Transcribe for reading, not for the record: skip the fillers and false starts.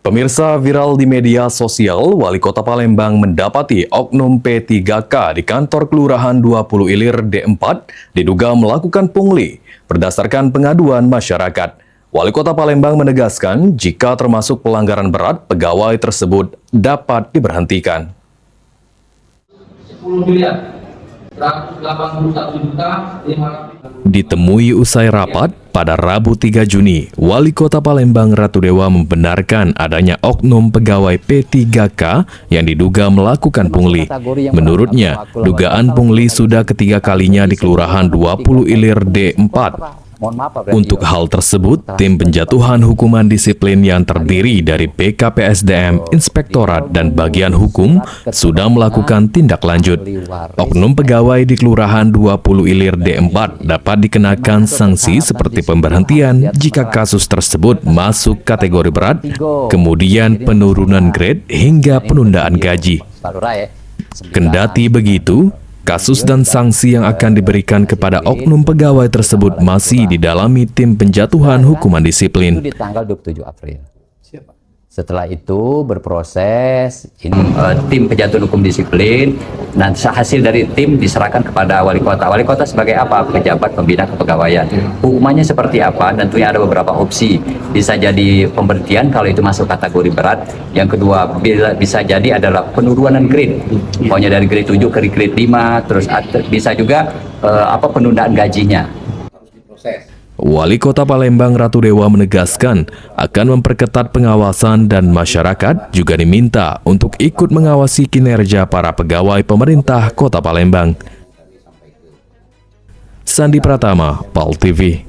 Pemirsa, viral di media sosial, Wali Kota Palembang mendapati oknum P3K di kantor Kelurahan 20 Ilir D4 diduga melakukan pungli berdasarkan pengaduan masyarakat. Wali Kota Palembang menegaskan jika termasuk pelanggaran berat, pegawai tersebut dapat diberhentikan. 10 miliar, 181 juta, 500. Ditemui usai rapat pada Rabu 3 Juni, Wali Kota Palembang Ratu Dewa membenarkan adanya oknum pegawai P3K yang diduga melakukan pungli. Menurutnya, dugaan pungli sudah ketiga kalinya di Kelurahan 20 Ilir D4. Untuk hal tersebut, tim penjatuhan hukuman disiplin yang terdiri dari BKPSDM, Inspektorat, dan Bagian Hukum sudah melakukan tindak lanjut. Oknum pegawai di Kelurahan 20 Ilir D4 dapat dikenakan sanksi seperti pemberhentian jika kasus tersebut masuk kategori berat, kemudian penurunan grade hingga penundaan gaji. Kendati begitu, kasus dan sanksi yang akan diberikan kepada oknum pegawai tersebut masih didalami tim penjatuhan hukuman disiplin. Itu di tanggal 27 April. Setelah itu berproses, tim penjatuhan hukum disiplin, dan hasil dari tim diserahkan kepada Wali Kota. Wali Kota sebagai apa? Pejabat pembina kepegawaian. Hukumannya seperti apa? Tentunya ada beberapa opsi. Bisa jadi pemberhentian kalau itu masuk kategori berat. Yang kedua, bisa jadi adalah penurunan grade. Pokoknya dari grade 7 ke grade 5, terus bisa juga penundaan gajinya. Harus diproses. Wali Kota Palembang Ratu Dewa menegaskan akan memperketat pengawasan dan masyarakat juga diminta untuk ikut mengawasi kinerja para pegawai pemerintah Kota Palembang. Sandi Pratama, PAL TV.